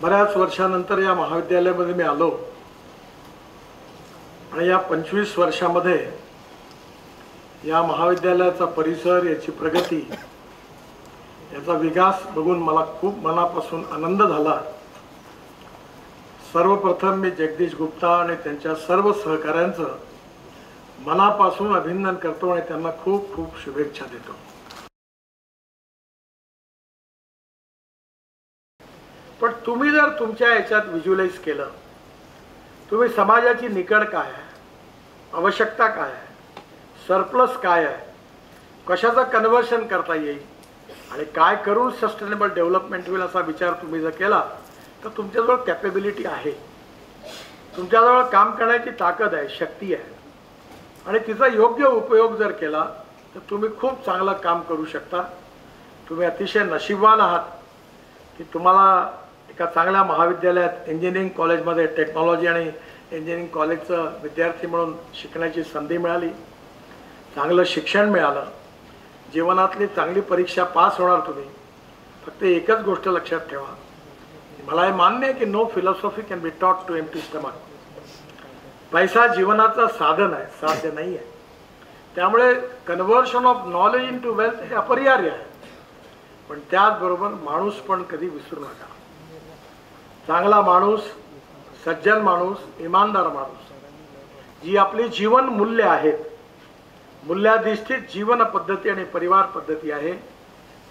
बऱ्याच वर्षानंतर या महाविद्यालयामध्ये मी आलो आणि या 25 वर्षामध्ये या महाविद्यालयाचा परिसर, याची प्रगती, याचा विकास बघून मला खूप मनापासून आनंद झाला। सर्वप्रथम मी जगदीश गुप्ता आणि त्यांच्या सर्व सहकाऱ्यांचं मनापासून अभिनंदन करतो आणि त्यांना खूप खूप शुभेच्छा देतो। पण तुम्ही जर तुमच्या याच्यात व्हिज्युअलाइज केलं, तुम्ही समाजाची निकड काय आहे, आवश्यकता काय आहे, सरप्लस काय आहे, कशाचं कन्व्हर्शन करता येईल आणि काय करून सस्टेनेबल डेव्हलपमेंट होईल असा विचार तुम्ही जर केला तर तुमच्याजवळ कॅपेबिलिटी आहे, तुमच्याजवळ काम करण्याची ताकद आहे, शक्ती आहे आणि तिचा योग्य उपयोग जर केला तर तुम्ही खूप चांगलं काम करू शकता। तुम्ही अतिशय नशीबवान आहात की तुम्हाला एका चांगल्या महाविद्यालयात इंजिनिअरिंग कॉलेजमध्ये टेक्नॉलॉजी आणि इंजिनिअरिंग कॉलेजचं विद्यार्थी म्हणून शिकण्याची संधी मिळाली, चांगलं शिक्षण मिळालं, जीवनातली चांगली परीक्षा पास होणार तुम्ही। फक्त एकच गोष्ट लक्षात ठेवा, मला हे मान्य आहे की no philosophy can be taught to empty stomach. पैसा जीवनाचं साधन आहे, साध्य नाही आहे। त्यामुळे conversion of knowledge into wealth हे अपरिहार्य आहे, पण त्याचबरोबर माणूस पण कधी विसरू नका। चांगला माणूस, सज्जन माणूस, इमानदार माणूस, जी आपली जीवन मूल्य आहेत, मूल्याधिष्ठित जीवन पद्धती आणि परिवार पद्धती आहे,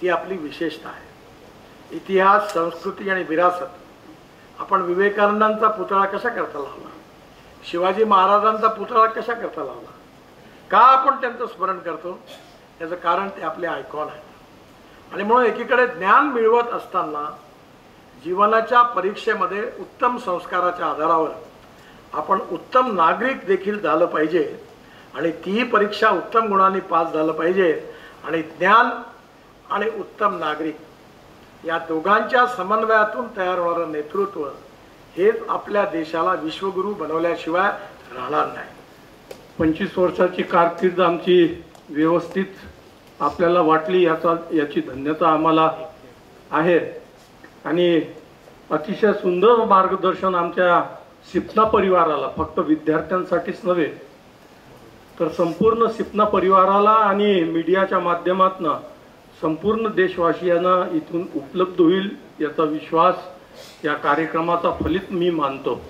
ती आपली विशेषता आहे। इतिहास, संस्कृती आणि विरासत। आपण विवेकानंदांचा पुतळा कशा करता लावला, शिवाजी महाराजांचा पुतळा कशा करता लावला, का आपण त्यांचं स्मरण करतो, याचं कारण ते आपले आयकॉन आहेत। आणि म्हणून एकीकडे ज्ञान मिळवत असताना जीवनाच्या परीक्षेमध्ये उत्तम संस्काराच्या आधारावर आपण उत्तम नागरिक देखील झालं पाहिजे आणि ती परीक्षा उत्तम गुणांनी पास झालं पाहिजे आणि ज्ञान आणि उत्तम नागरिक या दोघांच्या समन्वयातून तयार होणारं नेतृत्व हेच आपल्या देशाला विश्वगुरू बनवल्याशिवाय राहणार नाही। 25 वर्षाची कारकीर्द आमची व्यवस्थित आपल्याला वाटली, याची धन्यता आम्हाला आहे आणि अतिशय सुंदर मार्गदर्शन आमच्या सिपना परिवाराला, फक्त विद्यार्थ्यांसाठीच नव्हे तर संपूर्ण सिपना परिवाराला आणि मीडियाच्या माध्यमातून संपूर्ण देशवासियांना इथून उपलब्ध होईल याचा विश्वास या कार्यक्रमाचा फलित मी मानतो।